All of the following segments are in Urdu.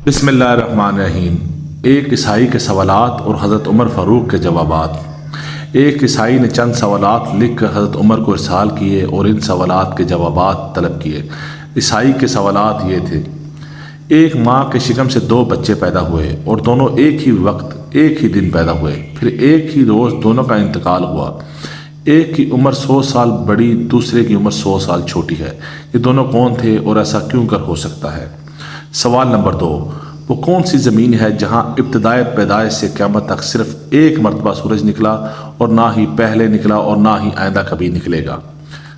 بسم اللہ الرحمن الرحیم۔ ایک عیسائی کے سوالات اور حضرت عمر فاروق کے جوابات۔ ایک عیسائی نے چند سوالات لکھ کر حضرت عمر کو ارسال کیے اور ان سوالات کے جوابات طلب کیے۔ عیسائی کے سوالات یہ تھے: ایک ماں کے شکم سے 2 بچے پیدا ہوئے اور دونوں ایک ہی وقت ایک ہی دن پیدا ہوئے، پھر ایک ہی روز دونوں کا انتقال ہوا۔ ایک کی عمر 100 سال بڑی، دوسرے کی عمر 100 سال چھوٹی ہے۔ یہ دونوں کون تھے اور ایسا کیوں کر ہو سکتا ہے؟ سوال نمبر 2، وہ کون سی زمین ہے جہاں ابتدائے پیدائش سے قیامت تک صرف ایک مرتبہ سورج نکلا اور نہ ہی پہلے نکلا اور نہ ہی آئندہ کبھی نکلے گا؟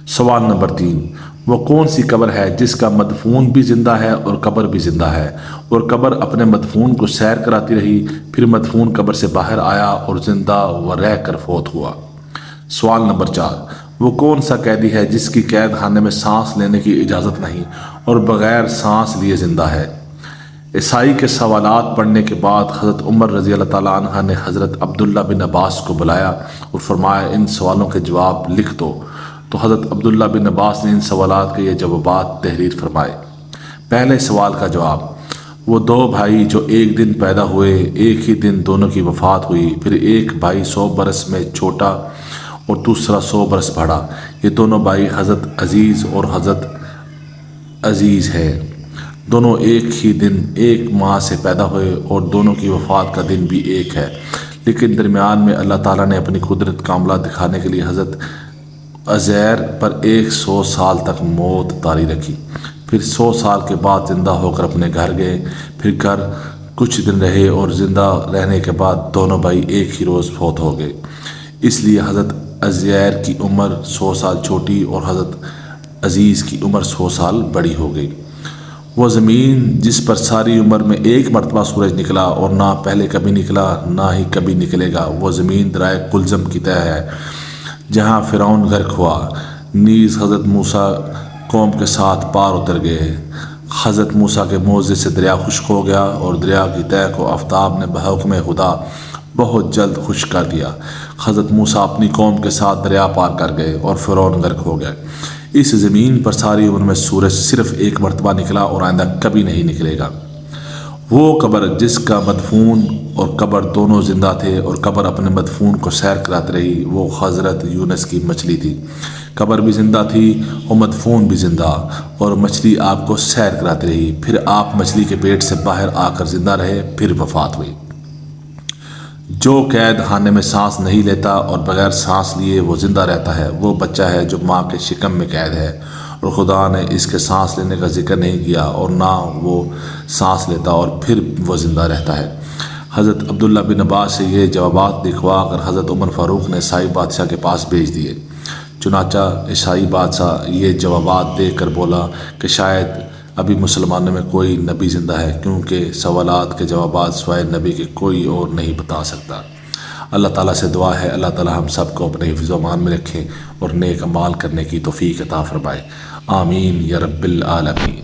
سوال نمبر 3، وہ کون سی قبر ہے جس کا مدفون بھی زندہ ہے اور قبر بھی زندہ ہے، اور قبر اپنے مدفون کو سیر کراتی رہی، پھر مدفون قبر سے باہر آیا اور زندہ و رہ کر فوت ہوا؟ سوال نمبر 4، وہ کون سا قیدی ہے جس کی قید خانے میں سانس لینے کی اجازت نہیں اور بغیر سانس لیے زندہ ہے؟ عیسائی کے سوالات پڑھنے کے بعد حضرت عمر رضی اللہ تعالیٰ عنہ نے حضرت عبداللہ بن عباس کو بلایا اور فرمایا ان سوالوں کے جواب لکھ دو۔ تو حضرت عبداللہ بن عباس نے ان سوالات کے یہ جوابات تحریر فرمائے۔ پہلے سوال کا جواب: وہ 2 بھائی جو ایک دن پیدا ہوئے، ایک ہی دن دونوں کی وفات ہوئی، پھر ایک بھائی 100 برس میں چھوٹا اور دوسرا 100 برس بڑا، یہ دونوں بھائی حضرت عزیز اور حضرت عزیز ہے۔ دونوں ایک ہی دن ایک ماں سے پیدا ہوئے اور دونوں کی وفات کا دن بھی ایک ہے، لیکن درمیان میں اللہ تعالیٰ نے اپنی قدرت کاملہ دکھانے کے لیے حضرت عزیر پر 100 سال تک موت طاری رکھی، پھر 100 سال کے بعد زندہ ہو کر اپنے گھر گئے، پھر گھر کچھ دن رہے اور زندہ رہنے کے بعد دونوں بھائی ایک ہی روز فوت ہو گئے۔ اس لیے حضرت عزیر کی عمر 100 سال چھوٹی اور حضرت عزیز کی عمر 100 سال بڑی ہو گئی۔ وہ زمین جس پر ساری عمر میں ایک مرتبہ سورج نکلا اور نہ پہلے کبھی نکلا نہ ہی کبھی نکلے گا، وہ زمین درائے کلزم کی طرح ہے جہاں فرعون غرق ہوا، نیز حضرت موسیٰ قوم کے ساتھ پار اتر گئے۔ حضرت موسیٰ کے معجزے سے دریا خشک ہو گیا اور دریا کی تہہ کو آفتاب نے بحکم خدا بہت جلد خشک کر دیا۔ حضرت موسیٰ اپنی قوم کے ساتھ دریا پار کر گئے اور فرعون غرق ہو گئے۔ اس زمین پر ساری عمر میں سورج صرف ایک مرتبہ نکلا اور آئندہ کبھی نہیں نکلے گا۔ وہ قبر جس کا مدفون اور قبر دونوں زندہ تھے اور قبر اپنے مدفون کو سیر کراتی رہی، وہ حضرت یونس کی مچھلی تھی۔ قبر بھی زندہ تھی اور مدفون بھی زندہ، اور مچھلی آپ کو سیر کراتی رہی، پھر آپ مچھلی کے پیٹ سے باہر آ کر زندہ رہے، پھر وفات ہوئی۔ جو قید خانے میں سانس نہیں لیتا اور بغیر سانس لیے وہ زندہ رہتا ہے، وہ بچہ ہے جو ماں کے شکم میں قید ہے اور خدا نے اس کے سانس لینے کا ذکر نہیں کیا اور نہ وہ سانس لیتا اور پھر وہ زندہ رہتا ہے۔ حضرت عبداللہ بن عباس سے یہ جوابات لکھوا کر حضرت عمر فاروق نے عیسائی بادشاہ کے پاس بھیج دیے۔ چنانچہ عیسائی بادشاہ یہ جوابات دیکھ کر بولا کہ شاید ابھی مسلمانوں میں کوئی نبی زندہ ہے، کیونکہ سوالات کے جوابات سوائے نبی کے کوئی اور نہیں بتا سکتا۔ اللہ تعالیٰ سے دعا ہے اللہ تعالیٰ ہم سب کو اپنے حفظ و امان میں رکھیں اور نیک اعمال کرنے کی توفیق عطا فرمائے۔ آمین یا رب العالمین۔